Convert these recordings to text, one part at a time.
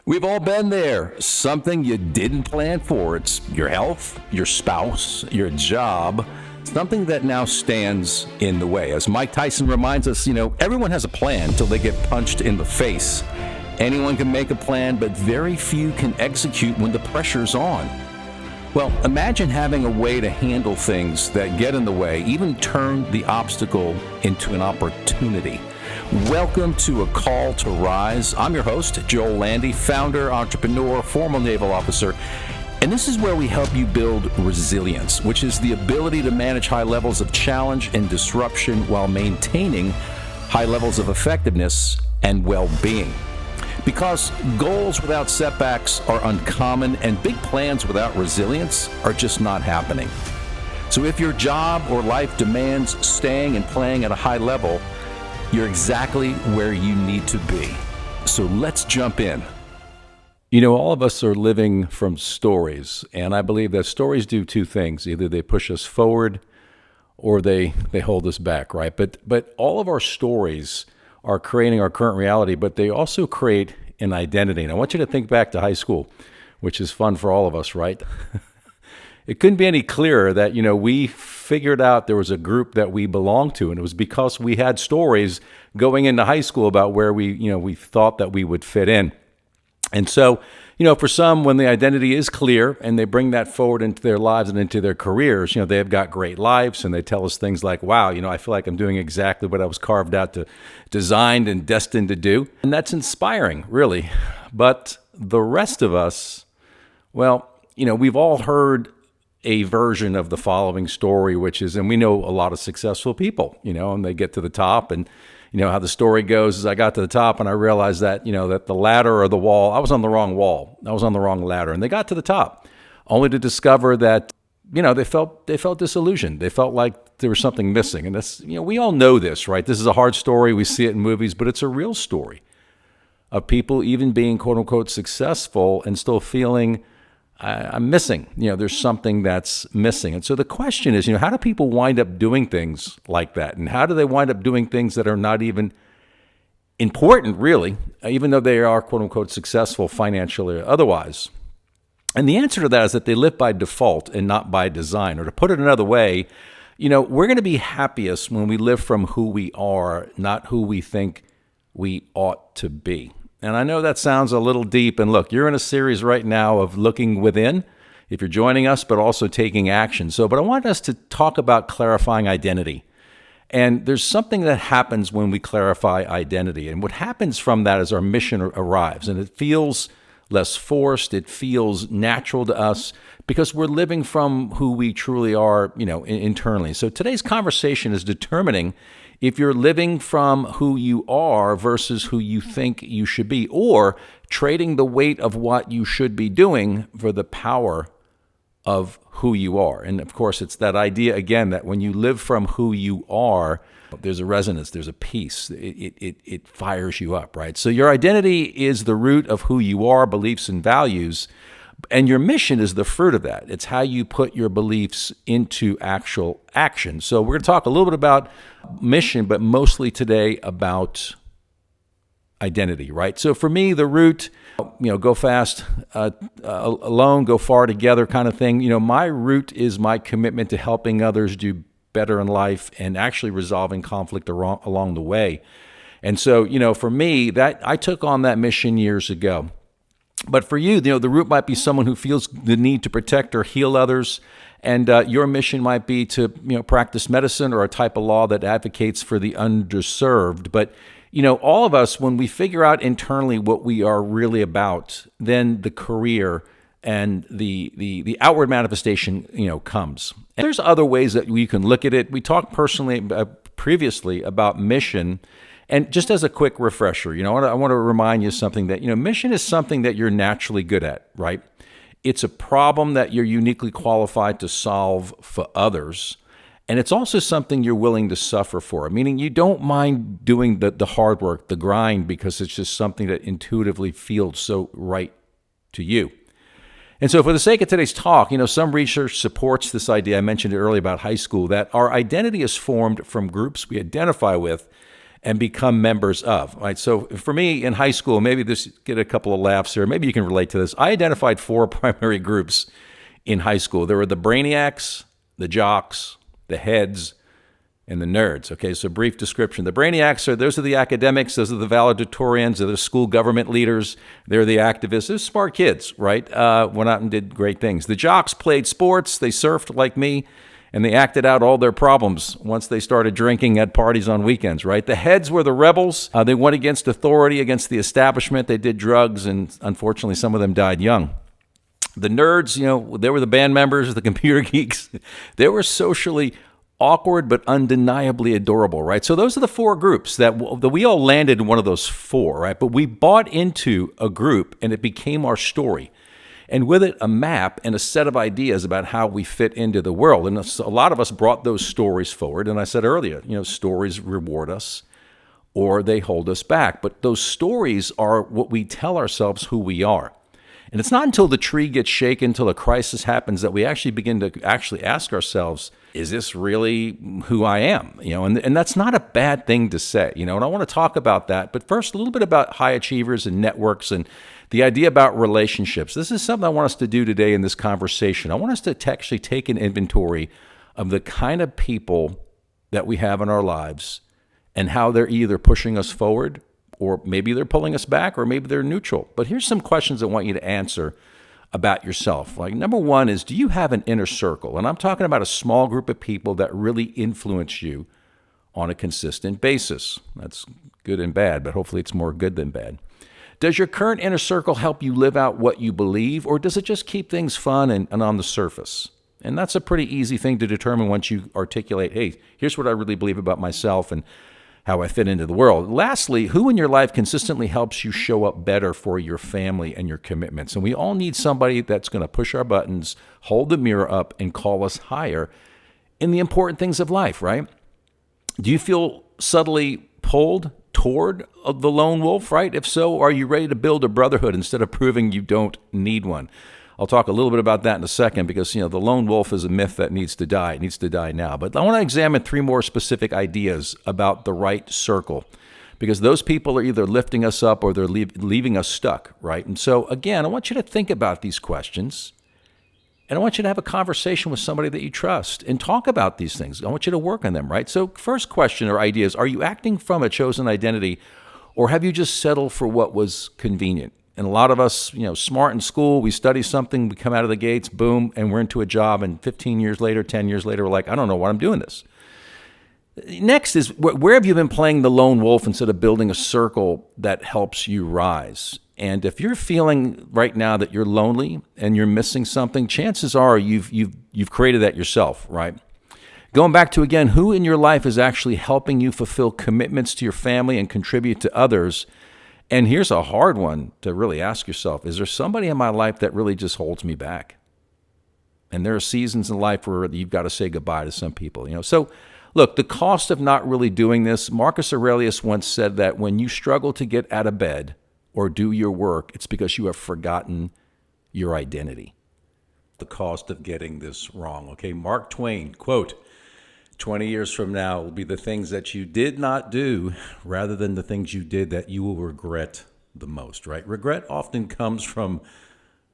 We've all been there. Something you didn't plan for. It's your health, your spouse, your job, something that now stands in the way. As Mike Tyson reminds us, everyone has a plan till they get punched in the face. Anyone can make a plan, but very few can execute when the pressure's on. Well, imagine having a way to handle things that get in the way, even turn the obstacle into an opportunity. Welcome to A Call to Rise. I'm your host, Joel Landy, founder, entrepreneur, former naval officer, and this is where we help you build resilience, which is the ability to manage high levels of challenge and disruption while maintaining high levels of effectiveness and well-being. Because goals without setbacks are uncommon, and big plans without resilience are just not happening. So if your job or life demands staying and playing at a high level, you're exactly where you need to be. So let's jump in. All of us are living from stories, and I believe that stories do two things. Either they push us forward or they hold us back, right? But all of our stories are creating our current reality, but they also create an identity. And I want you to think back to high school, which is fun for all of us, right? It couldn't be any clearer that, we figured out there was a group that we belonged to, and it was because we had stories going into high school about where we thought that we would fit in. And so, for some, when the identity is clear and they bring that forward into their lives and into their careers, they have got great lives, and they tell us things like, wow, I feel like I'm doing exactly what I was carved out to, designed and destined to do. And that's inspiring, really. But the rest of us, well, we've all heard a version of the following story, which is, and we know a lot of successful people, and they get to the top, and how the story goes is I got to the top and I realized that, that the ladder or the wall, I was on the wrong wall. I was on the wrong ladder. And they got to the top only to discover that, they felt disillusioned. They felt like there was something missing. And that's, we all know this, right? This is a hard story. We see it in movies, but it's a real story of people even being quote unquote successful and still feeling I'm missing. There's something that's missing. And so the question is, how do people wind up doing things like that? And how do they wind up doing things that are not even important, really, even though they are, quote unquote, successful financially or otherwise? And the answer to that is that they live by default and not by design. Or to put it another way, we're going to be happiest when we live from who we are, not who we think we ought to be. And I know that sounds a little deep. And look, you're in a series right now of looking within, if you're joining us, but also taking action. But I want us to talk about clarifying identity. And there's something that happens when we clarify identity. And what happens from that is our mission arrives. And it feels less forced. It feels natural to us because we're living from who we truly are, internally. So today's conversation is determining if you're living from who you are versus who you think you should be, or trading the weight of what you should be doing for the power of who you are. And of course, it's that idea again that when you live from who you are, there's a resonance, there's a peace. It fires you up, right? So your identity is the root of who you are, beliefs and values. And your mission is the fruit of that. It's how you put your beliefs into actual action. So we're going to talk a little bit about mission, but mostly today about identity, right? So for me, the root, go fast alone, go far together kind of thing. My root is my commitment to helping others do better in life and actually resolving conflict along the way. And so, for me, that I took on that mission years ago. But for you, the root might be someone who feels the need to protect or heal others. And your mission might be to, practice medicine or a type of law that advocates for the underserved. But, all of us, when we figure out internally what we are really about, then the career and the outward manifestation, comes. And there's other ways that you can look at it. We talked previously about mission. And just as a quick refresher, I want to remind you something that, mission is something that you're naturally good at, right? It's a problem that you're uniquely qualified to solve for others. And it's also something you're willing to suffer for, meaning you don't mind doing the hard work, the grind, because it's just something that intuitively feels so right to you. And so for the sake of today's talk, some research supports this idea. I mentioned it earlier about high school, that our identity is formed from groups we identify with and become members of. Right? So for me in high school, maybe this get a couple of laughs here. Maybe you can relate to this. I identified 4 primary groups in high school. There were the brainiacs, the jocks, the heads, and the nerds. Okay, so brief description. The brainiacs those are the academics, those are the valedictorians, they're the school government leaders, they're the activists, they're smart kids, right? Went out and did great things. The jocks played sports, they surfed like me, and they acted out all their problems once they started drinking at parties on weekends, right? The heads were the rebels. They went against authority, against the establishment. They did drugs, and unfortunately, some of them died young. The nerds, they were the band members, the computer geeks. They were socially awkward but undeniably adorable, right? So those are the 4 groups that we all landed in one of those 4, right? But we bought into a group and it became our story. And with it, a map and a set of ideas about how we fit into the world. And a lot of us brought those stories forward. And I said earlier, stories reward us or they hold us back. But those stories are what we tell ourselves who we are. And it's not until the tree gets shaken, until a crisis happens, that we actually begin to ask ourselves, is this really who I am? And that's not a bad thing to say, and I want to talk about that. But first, a little bit about high achievers and networks and the idea about relationships. This is something I want us to do today in this conversation. I want us to actually take an inventory of the kind of people that we have in our lives and how they're either pushing us forward, or maybe they're pulling us back, or maybe they're neutral. But here's some questions I want you to answer about yourself. Like, number 1 is, do you have an inner circle? And I'm talking about a small group of people that really influence you on a consistent basis. That's good and bad, but hopefully it's more good than bad. Does your current inner circle help you live out what you believe, or does it just keep things fun and on the surface? And that's a pretty easy thing to determine once you articulate, hey, here's what I really believe about myself and how I fit into the world. Lastly, who in your life consistently helps you show up better for your family and your commitments? And we all need somebody that's going to push our buttons, hold the mirror up, and call us higher in the important things of life, right? Do you feel subtly pulled toward the lone wolf, right? If so, are you ready to build a brotherhood instead of proving you don't need one? I'll talk a little bit about that in a second, because the lone wolf is a myth that needs to die. It needs to die now. But I want to examine 3 more specific ideas about the right circle, because those people are either lifting us up or they're leaving us stuck, right? And so, again, I want you to think about these questions, and I want you to have a conversation with somebody that you trust and talk about these things. I want you to work on them, right? So first question or idea is, are you acting from a chosen identity, or have you just settled for what was convenient? And a lot of us, smart in school, we study something, we come out of the gates, boom, and we're into a job. And 15 years later, 10 years later, we're like, I don't know why I'm doing this. Next is, where have you been playing the lone wolf instead of building a circle that helps you rise? And if you're feeling right now that you're lonely and you're missing something, chances are you've created that yourself, right? Going back to, again, who in your life is actually helping you fulfill commitments to your family and contribute to others? And here's a hard one to really ask yourself. Is there somebody in my life that really just holds me back? And there are seasons in life where you've got to say goodbye to some people. So look, the cost of not really doing this, Marcus Aurelius once said that when you struggle to get out of bed or do your work, it's because you have forgotten your identity. The cost of getting this wrong. Okay, Mark Twain, quote, 20 years from now will be the things that you did not do rather than the things you did that you will regret the most, right? Regret often comes from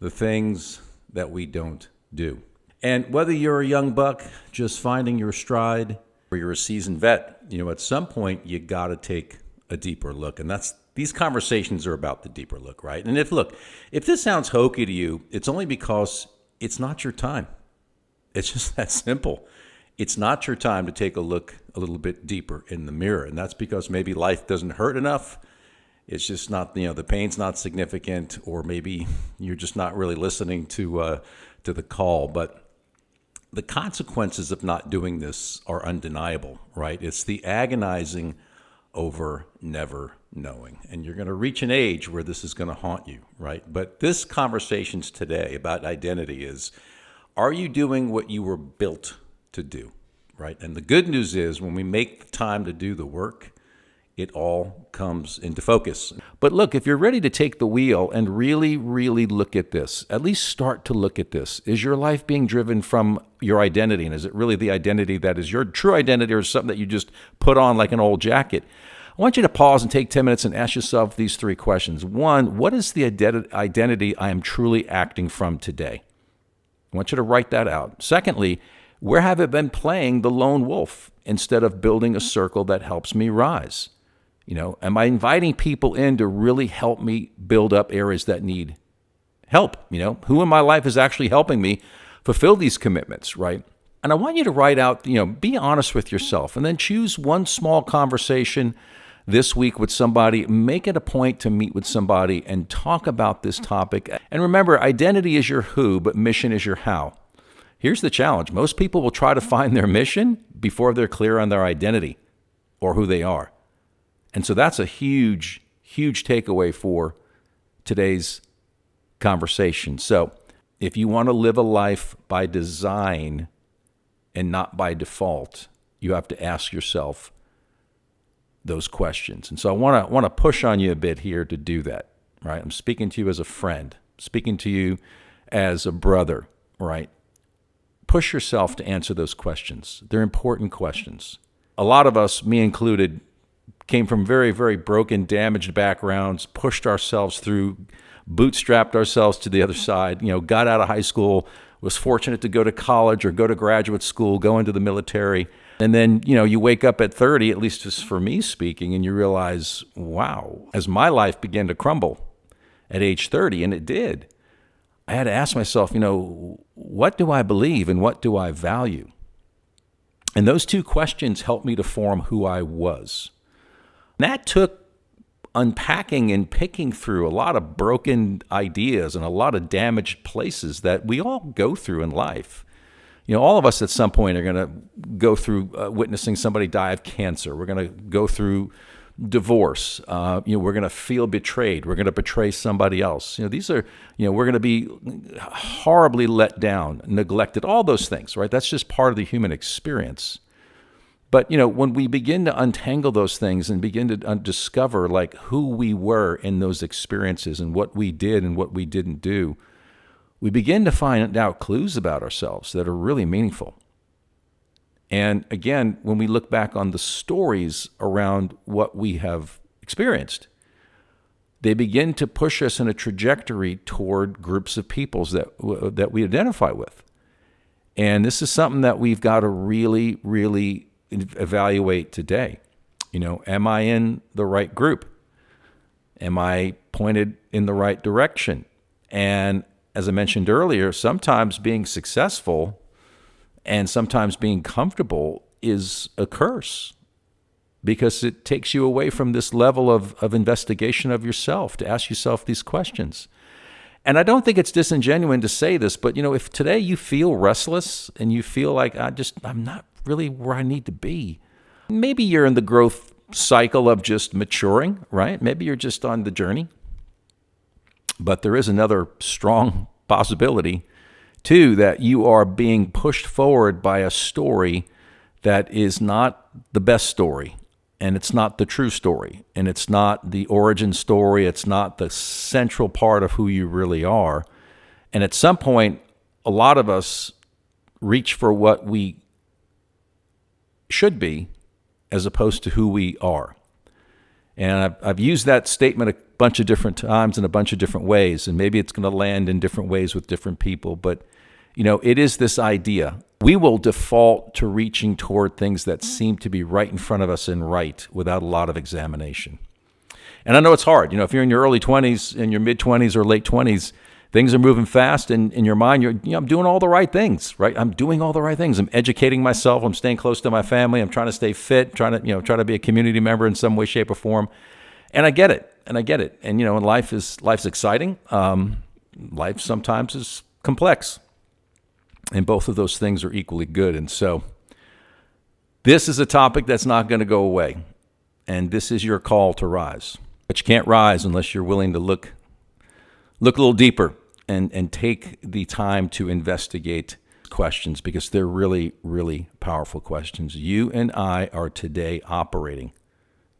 the things that we don't do. And whether you're a young buck just finding your stride or you're a seasoned vet, at some point you got to take a deeper look. And these conversations are about the deeper look, right? And if this sounds hokey to you, it's only because it's not your time. It's just that simple. It's not your time to take a look a little bit deeper in the mirror. And that's because maybe life doesn't hurt enough. It's just not, the pain's not significant, or maybe you're just not really listening to the call. But the consequences of not doing this are undeniable, right? It's the agonizing over never knowing. And you're going to reach an age where this is going to haunt you, right? But this conversation's today about identity is, are you doing what you were built to do, right? And the good news is, when we make the time to do the work, it all comes into focus. But look, if you're ready to take the wheel and really, really look at this, at least start to look at this. Is your life being driven from your identity? And is it really the identity that is your true identity, or something that you just put on like an old jacket? I want you to pause and take 10 minutes and ask yourself these 3 questions. 1, what is the identity I am truly acting from today? I want you to write that out. Secondly, where have I been playing the lone wolf instead of building a circle that helps me rise? Am I inviting people in to really help me build up areas that need help? Who in my life is actually helping me fulfill these commitments, right? And I want you to write out, be honest with yourself, and then choose one small conversation this week with somebody. Make it a point to meet with somebody and talk about this topic. And remember, identity is your who, but mission is your how. Here's the challenge. Most people will try to find their mission before they're clear on their identity or who they are. And so that's a huge, huge takeaway for today's conversation. So if you want to live a life by design and not by default, you have to ask yourself those questions. And so I want to push on you a bit here to do that, right? I'm speaking to you as a friend, speaking to you as a brother, right? Push yourself to answer those questions. They're important questions. A lot of us, me included, came from very, very broken, damaged backgrounds, pushed ourselves through, bootstrapped ourselves to the other side, got out of high school, was fortunate to go to college or go to graduate school, go into the military. And then, you wake up at 30, at least just for me speaking, and you realize, wow, as my life began to crumble at age 30, and it did, I had to ask myself, what do I believe and what do I value? And those 2 questions helped me to form who I was. And that took unpacking and picking through a lot of broken ideas and a lot of damaged places that we all go through in life. All of us at some point are going to go through witnessing somebody die of cancer. We're going to go through divorce. We're going to feel betrayed. We're going to betray somebody else. These are, we're going to be horribly let down, neglected, all those things, right? That's just part of the human experience. But, when we begin to untangle those things and begin to discover like who we were in those experiences and what we did and what we didn't do, we begin to find out clues about ourselves that are really meaningful. And again, when we look back on the stories around what we have experienced, they begin to push us in a trajectory toward groups of peoples that we identify with. And this is something that we've got to really, really evaluate today. Am I in the right group? Am I pointed in the right direction? And as I mentioned earlier, sometimes being successful and sometimes being comfortable is a curse because it takes you away from this level of investigation of yourself, to ask yourself these questions. And I don't think it's disingenuous to say this, but if today you feel restless and you feel like I'm not really where I need to be, maybe you're in the growth cycle of just maturing, right? Maybe you're just on the journey. But there is another strong possibility, too, that you are being pushed forward by a story that is not the best story, and it's not the true story, and it's not the origin story, it's not the central part of who you really are. And at some point, a lot of us reach for what we should be as opposed to who we are. And I've used that statement a bunch of different times in a bunch of different ways, and maybe it's going to land in different ways with different people. But, it is this idea. We will default to reaching toward things that seem to be right in front of us and right without a lot of examination. And I know it's hard. If you're in your early 20s, in your mid-20s or late 20s, things are moving fast, and in your mind, I'm doing all the right things, right? I'm doing all the right things. I'm educating myself. I'm staying close to my family. I'm trying to stay fit, trying to be a community member in some way, shape, or form. And I get it. And life's exciting. Life sometimes is complex, and both of those things are equally good. And so, this is a topic that's not going to go away, and this is your call to rise. But you can't rise unless you're willing to look a little deeper and take the time to investigate questions, because they're really, really powerful questions. You and I are today operating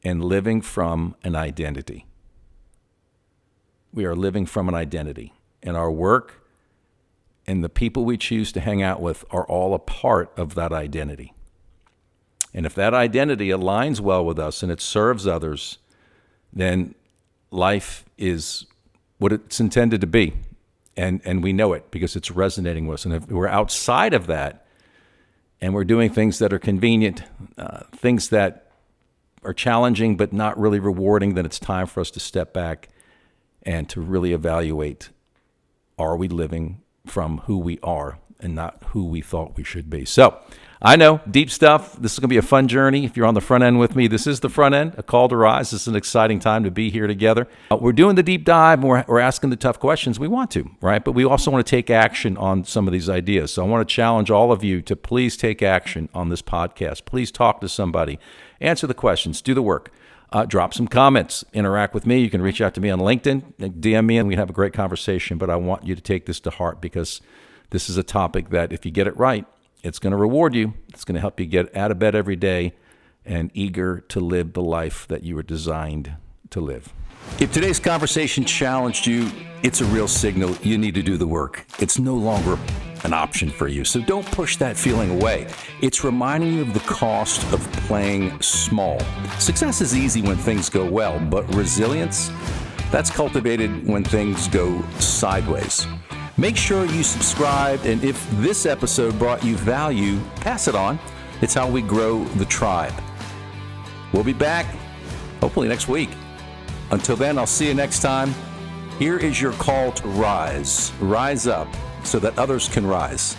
and living from an identity. We are living from an identity, and our work and the people we choose to hang out with are all a part of that identity. And if that identity aligns well with us and it serves others, then life is what it's intended to be. And we know it because it's resonating with us. And if we're outside of that and we're doing things that are convenient, things that are challenging but not really rewarding, then it's time for us to step back and to really evaluate, are we living from who we are and not who we thought we should be? So I know, deep stuff. This is going to be a fun journey. If you're on the front end with me, this is the front end, a call to rise. This is an exciting time to be here together. We're doing the deep dive, and we're asking the tough questions. We want to, right? But we also want to take action on some of these ideas. So I want to challenge all of you to please take action on this podcast. Please talk to somebody. Answer the questions. Do the work. Drop some comments. Interact with me. You can reach out to me on LinkedIn. DM me, and we have a great conversation. But I want you to take this to heart because this is a topic that if you get it right, it's going to reward you. It's going to help you get out of bed every day and eager to live the life that you were designed to live. If today's conversation challenged you, it's a real signal you need to do the work. It's no longer an option for you. So don't push that feeling away. It's reminding you of the cost of playing small. Success is easy when things go well, but resilience, that's cultivated when things go sideways. Make sure you subscribe, and if this episode brought you value, pass it on. It's how we grow the tribe. We'll be back, hopefully next week. Until then, I'll see you next time. Here is your call to rise. Rise up so that others can rise.